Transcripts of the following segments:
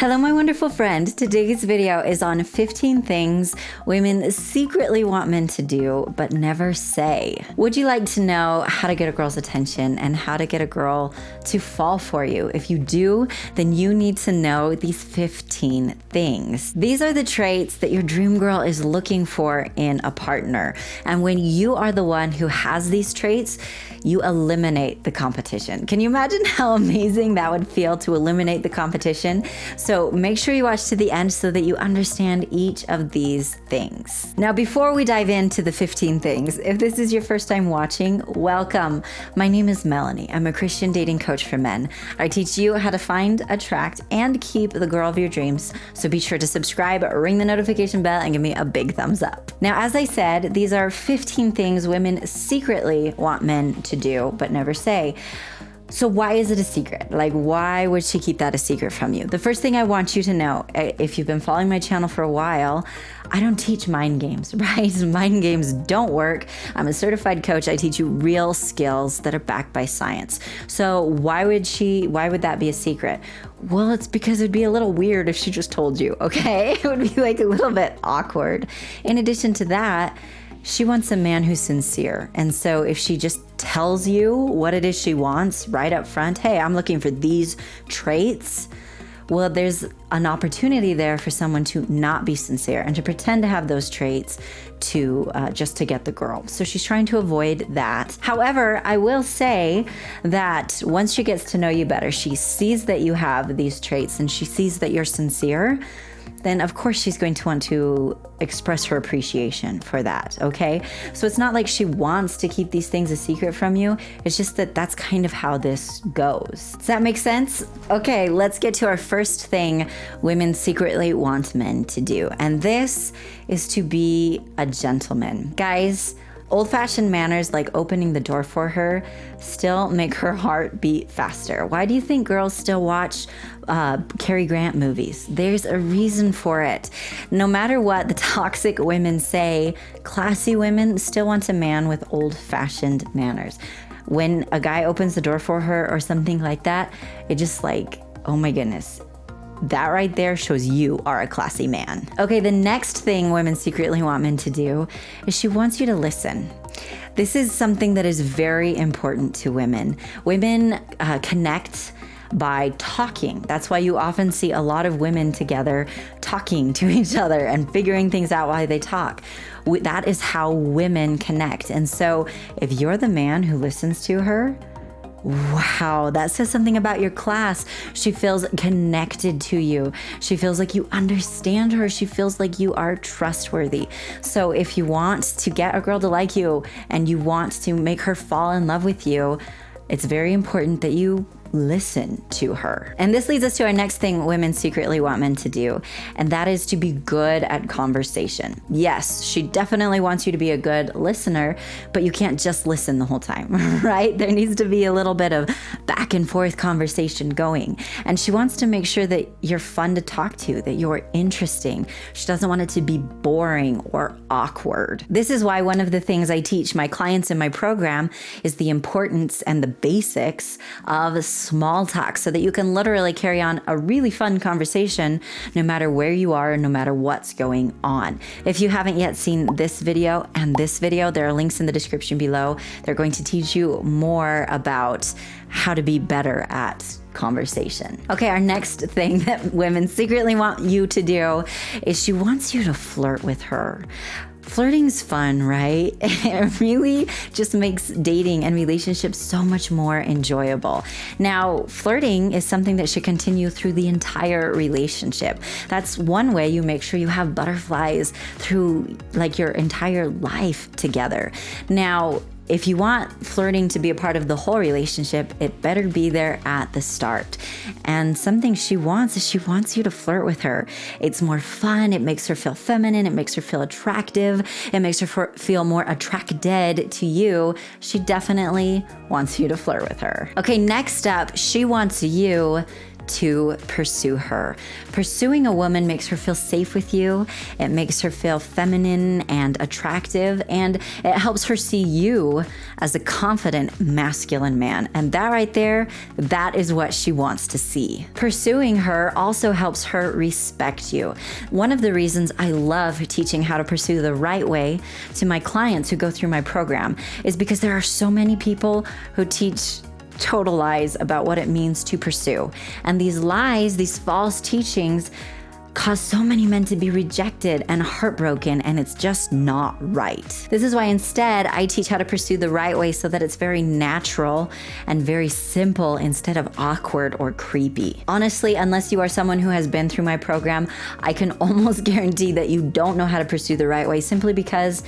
Hello, my wonderful friend. Today's video is on 15 things women secretly want men to do, but never say. Would you like to know how to get a girl's attention and how to get a girl to fall for you? If you do, then you need to know these 15 things. These are the traits that your dream girl is looking for in a partner. And when you are the one who has these traits, you eliminate the competition. Can you imagine how amazing that would feel to eliminate the competition? So make sure you watch to the end so that you understand each of these things. Now, before we dive into the 15 things, if this is your first time watching, welcome. My name is Melannie. I'm a Christian dating coach for men. I teach you how to find, attract, and keep the girl of your dreams. So be sure to subscribe, ring the notification bell, and give me a big thumbs up. Now, as I said, these are 15 things women secretly want men to do, but never say. So why is it a secret? Like, why would she keep that a secret from you? The first thing I want you to know, if you've been following my channel for a while, I don't teach mind games, right? Mind games don't work. I'm a certified coach. I teach you real skills that are backed by science. So why would that be a secret? Well, it's because it'd be a little weird if she just told you, okay? It would be like a little bit awkward. In addition to that, she wants a man who's sincere. And so if she just tells you what it is she wants right up front, hey, I'm looking for these traits, well, there's an opportunity there for someone to not be sincere and to pretend to have those traits to just to get the girl. So she's trying to avoid that. However, I will say that once she gets to know you better, she sees that you have these traits and she sees that you're sincere, then of course she's going to want to express her appreciation for that, okay? So it's not like she wants to keep these things a secret from you. It's just that that's kind of how this goes. Does that make sense? Okay, let's get to our first thing women secretly want men to do. And this is to be a gentleman. Guys, old-fashioned manners like opening the door for her still make her heart beat faster. Why do you think girls still watch Cary Grant movies? There's a reason for it. No matter what the toxic women say, classy women still want a man with old-fashioned manners. When a guy opens the door for her or something like that, it just like, oh my goodness. That right there shows you are a classy man. Okay, the next thing women secretly want men to do is she wants you to listen. This is something that is very important to women. Women connect by talking. That's why you often see a lot of women together talking to each other and figuring things out while they talk. That is how women connect. And so if you're the man who listens to her, wow, that says something about your class. She feels connected to you. She feels like you understand her. She feels like you are trustworthy. So if you want to get a girl to like you and you want to make her fall in love with you, it's very important that you listen to her. And this leads us to our next thing women secretly want men to do, and that is to be good at conversation. Yes, she definitely wants you to be a good listener, but you can't just listen the whole time, right? There needs to be a little bit of back and forth conversation going. And she wants to make sure that you're fun to talk to, that you're interesting. She doesn't want it to be boring or awkward. This is why one of the things I teach my clients in my program is the importance and the basics of small talk, so that you can literally carry on a really fun conversation no matter where you are and no matter what's going on. If you haven't yet seen this video and this video, there are links in the description below. They're going to teach you more about how to be better at conversation. Okay, our next thing that women secretly want you to do is she wants you to flirt with her. Flirting's fun, right? It really just makes dating and relationships so much more enjoyable. Now, flirting is something that should continue through the entire relationship. That's one way you make sure you have butterflies through like your entire life together. Now, if you want flirting to be a part of the whole relationship, it better be there at the start. And something she wants is she wants you to flirt with her. It's more fun. It makes her feel feminine. It makes her feel attractive. It makes her feel more attracted to you. She definitely wants you to flirt with her. Okay, next up, she wants you to pursue her. Pursuing a woman makes her feel safe with you. It makes her feel feminine and attractive, and it helps her see you as a confident masculine man. And that right there, that is what she wants to see. Pursuing her also helps her respect you. One of the reasons I love teaching how to pursue the right way to my clients who go through my program is because there are so many people who teach total lies about what it means to pursue. And these lies, these false teachings, cause so many men to be rejected and heartbroken, and it's just not right. This is why instead I teach how to pursue the right way so that it's very natural and very simple instead of awkward or creepy. Honestly, unless you are someone who has been through my program, I can almost guarantee that you don't know how to pursue the right way simply because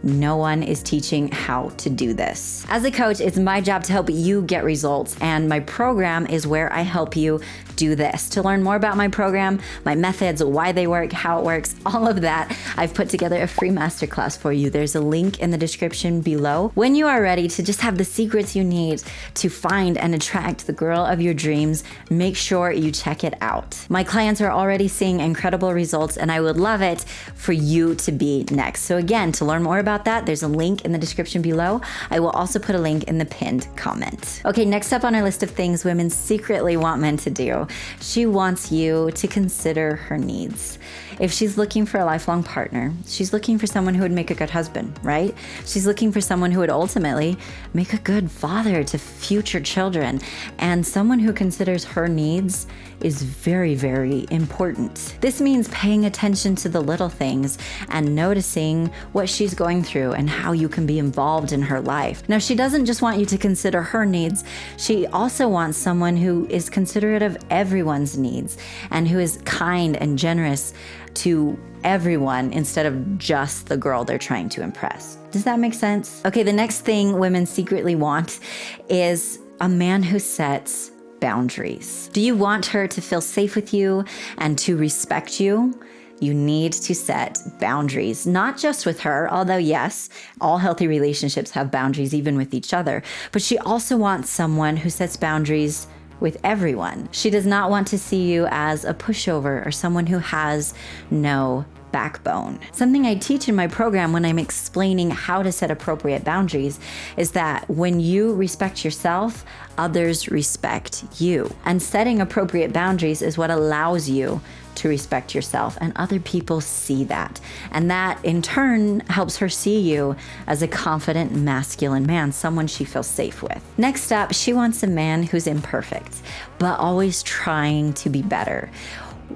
no one is teaching how to do this. As a coach, it's my job to help you get results, and my program is where I help you do this. To learn more about my program, my methods, why they work, how it works, all of that, I've put together a free masterclass for you. There's a link in the description below. When you are ready to just have the secrets you need to find and attract the girl of your dreams, make sure you check it out. My clients are already seeing incredible results, and I would love it for you to be next. So again, to learn more about that, there's a link in the description below. I will also put a link in the pinned comment. Okay, next up on our list of things women secretly want men to do. She wants you to consider her needs. If she's looking for a lifelong partner, she's looking for someone who would make a good husband, right? She's looking for someone who would ultimately make a good father to future children. And someone who considers her needs is very, very important. This means paying attention to the little things and noticing what she's going through and how you can be involved in her life. Now, she doesn't just want you to consider her needs. She also wants someone who is considerate of everyone's needs and who is kind and generous to everyone instead of just the girl they're trying to impress. Does that make sense? Okay, the next thing women secretly want is a man who sets boundaries. Do you want her to feel safe with you and to respect you? You need to set boundaries, not just with her, although yes, all healthy relationships have boundaries even with each other, but she also wants someone who sets boundaries with everyone. She does not want to see you as a pushover or someone who has no backbone. Something I teach in my program when I'm explaining how to set appropriate boundaries is that when you respect yourself, others respect you. And setting appropriate boundaries is what allows you to respect yourself, and other people see that. And that in turn helps her see you as a confident masculine man, someone she feels safe with. Next up, she wants a man who's imperfect, but always trying to be better.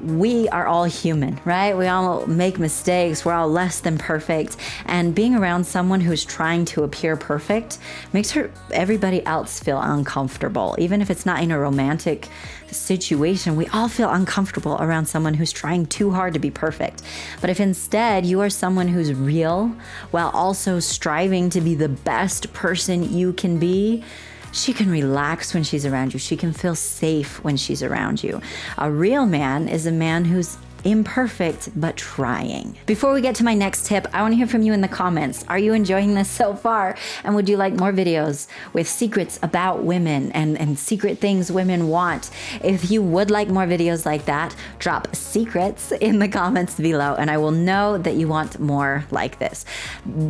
We are all human, right? We all make mistakes. We're all less than perfect. And being around someone who's trying to appear perfect makes everybody else feel uncomfortable. Even if it's not in a romantic situation, we all feel uncomfortable around someone who's trying too hard to be perfect. But if instead you are someone who's real while also striving to be the best person you can be, she can relax when she's around you. She can feel safe when she's around you. A real man is a man who's imperfect but trying. Before we get to my next tip, I want to hear from you in the comments. Are you enjoying this so far? And would you like more videos with secrets about women and secret things women want? If you would like more videos like that, drop secrets in the comments below and I will know that you want more like this.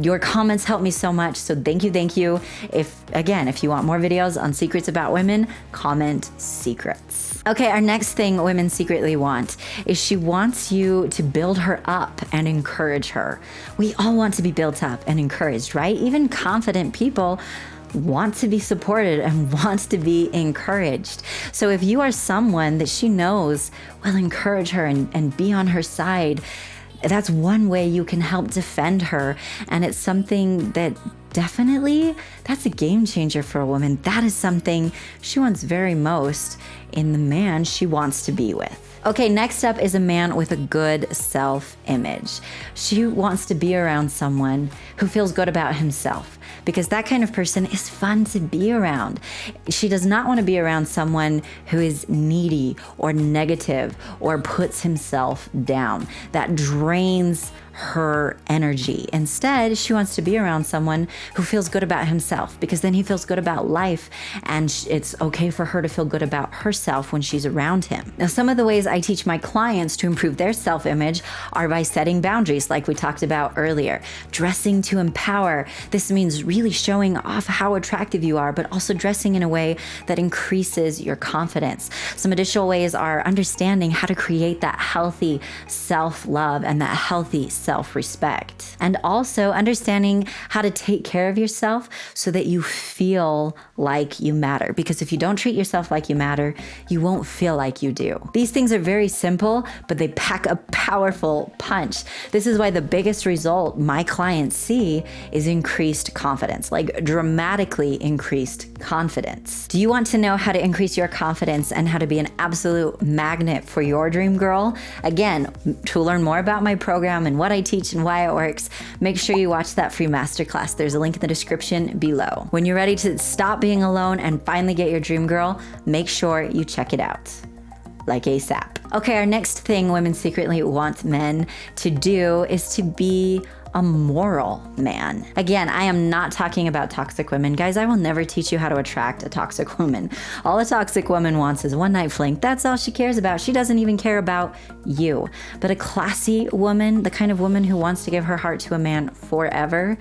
Your comments help me so much, so thank you, thank you. If you want more videos on secrets about women, comment secrets. Okay, our next thing women secretly want is she wants you to build her up and encourage her. We all want to be built up and encouraged, right? Even confident people want to be supported and want to be encouraged. So if you are someone that she knows will encourage her and be on her side, that's one way you can help defend her. And it's something that definitely, that's a game changer for a woman. That is something she wants very most in the man she wants to be with. Okay, next up is a man with a good self-image. She wants to be around someone who feels good about himself, because that kind of person is fun to be around. She does not want to be around someone who is needy or negative or puts himself down. That drains her energy. Instead, she wants to be around someone who feels good about himself, because then he feels good about life, and it's okay for her to feel good about herself when she's around him. Now, some of the ways I teach my clients to improve their self-image are by setting boundaries, like we talked about earlier. Dressing to empower. This means really showing off how attractive you are, but also dressing in a way that increases your confidence. Some additional ways are understanding how to create that healthy self-love and that healthy self-respect. And also understanding how to take care of yourself so that you feel like you matter. Because if you don't treat yourself like you matter, you won't feel like you do. These things are very simple, but they pack a powerful punch. This is why the biggest result my clients see is increased confidence, like dramatically increased confidence. Do you want to know how to increase your confidence and how to be an absolute magnet for your dream girl? Again, to learn more about my program and what I teach and why it works, make sure you watch that free masterclass. There's a link in the description below. When you're ready to stop being alone and finally get your dream girl, make sure you check it out. Like ASAP. Okay, our next thing women secretly want men to do is to be a moral man. Again, I am not talking about toxic women. Guys, I will never teach you how to attract a toxic woman. All a toxic woman wants is one night fling. That's all she cares about. She doesn't even care about you. But a classy woman, the kind of woman who wants to give her heart to a man forever,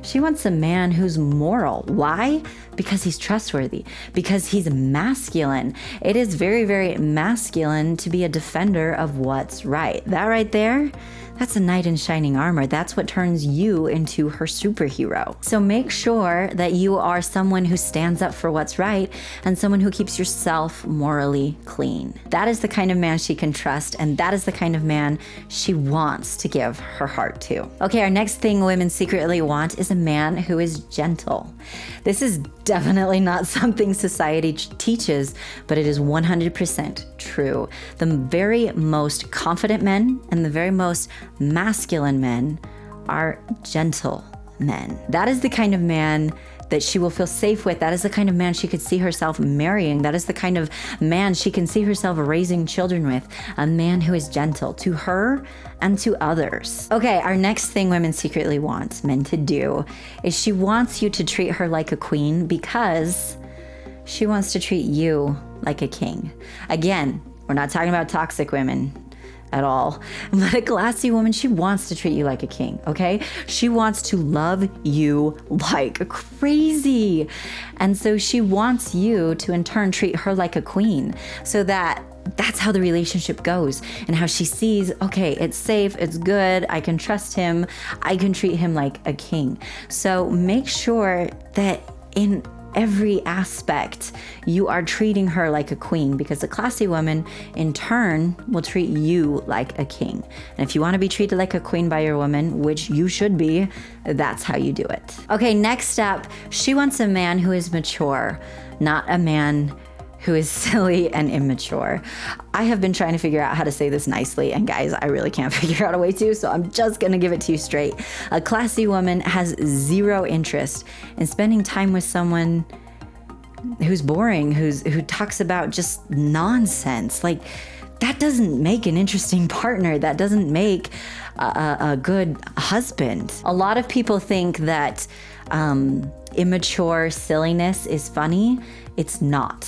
she wants a man who's moral. Why? Because he's trustworthy, because he's masculine. It is very, very masculine to be a defender of what's right. That right there, that's a knight in shining armor. That's what turns you into her superhero. So make sure that you are someone who stands up for what's right and someone who keeps yourself morally clean. That is the kind of man she can trust, and that is the kind of man she wants to give her heart to. Okay, our next thing women secretly want is a man who is gentle. This is definitely not something society teaches, but it is 100% true. The very most confident men and the very most masculine men are gentle men. That is the kind of man that she will feel safe with. That is the kind of man she could see herself marrying. That is the kind of man she can see herself raising children with. A man who is gentle to her and to others. Okay, our next thing women secretly want men to do is she wants you to treat her like a queen because she wants to treat you like a king. Again, we're not talking about toxic women at all. But a classy woman, she wants to treat you like a king, okay? She wants to love you like crazy. And so she wants you to in turn treat her like a queen, so that's how the relationship goes and how she sees, okay, it's safe, it's good, I can trust him, I can treat him like a king. So make sure that in every aspect, you are treating her like a queen, because a classy woman in turn will treat you like a king. And if you want to be treated like a queen by your woman, which you should be, that's how you do it. Okay, next up, she wants a man who is mature, not a man who is silly and immature. I have been trying to figure out how to say this nicely, and guys, I really can't figure out a way to, so I'm just gonna give it to you straight. A classy woman has zero interest in spending time with someone who's boring, who talks about just nonsense. Like, that doesn't make an interesting partner. That doesn't make a good husband. A lot of people think that immature silliness is funny. It's not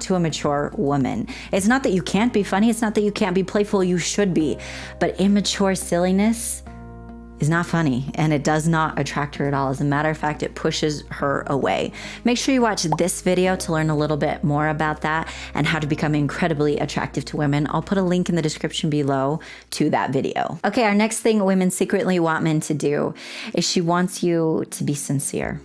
to a mature woman. It's not that you can't be funny. It's not that you can't be playful. You should be. But immature silliness is not funny, and it does not attract her at all. As a matter of fact, it pushes her away. Make sure you watch this video to learn a little bit more about that and how to become incredibly attractive to women. I'll put a link in the description below to that video. Okay, our next thing women secretly want men to do is she wants you to be sincere.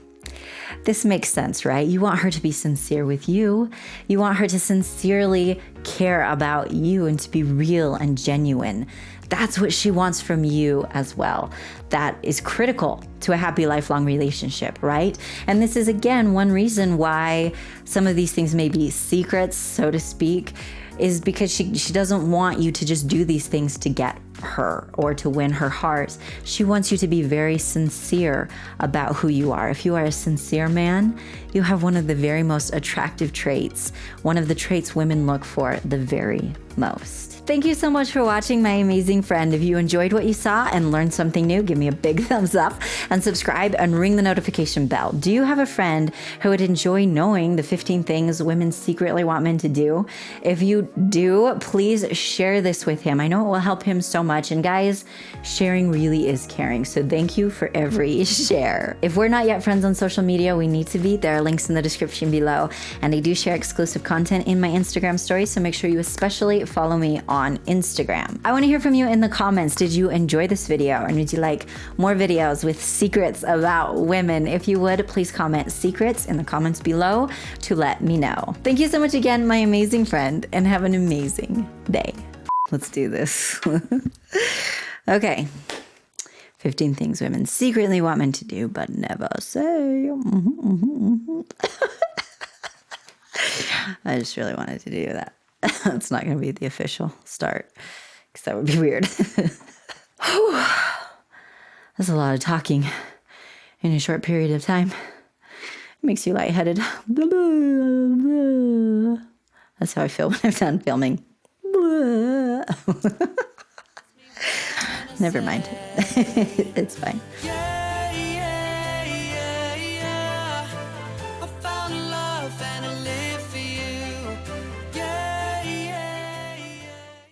This makes sense, right? You want her to be sincere with you. You want her to sincerely care about you and to be real and genuine. That's what she wants from you as well. That is critical to a happy lifelong relationship, right? And this is, again, one reason why some of these things may be secrets, so to speak, is because she doesn't want you to just do these things to get her or to win her heart. She wants you to be very sincere about who you are. If you are a sincere man, you have one of the very most attractive traits, one of the traits women look for the very most. Thank you so much for watching, my amazing friend. If you enjoyed what you saw and learned something new, give me a big thumbs up and subscribe and ring the notification bell. Do you have a friend who would enjoy knowing the 15 things women secretly want men to do? If you do, please share this with him. I know it will help him so much. And guys, sharing really is caring. So thank you for every share. If we're not yet friends on social media, we need to be. There are links in the description below. And I do share exclusive content in my Instagram stories, so make sure you especially follow me on Instagram. I want to hear from you in the comments. Did you enjoy this video, or would you like more videos with secrets about women? If you would, please comment secrets in the comments below to let me know. Thank you so much again, my amazing friend, and have an amazing day. Let's do this. Okay. 15 things women secretly want men to do, but never say. I just really wanted to do that. It's not going to be the official start, because that would be weird. That's a lot of talking in a short period of time. It makes you lightheaded. That's how I feel when I'm done filming. Never mind. It's fine.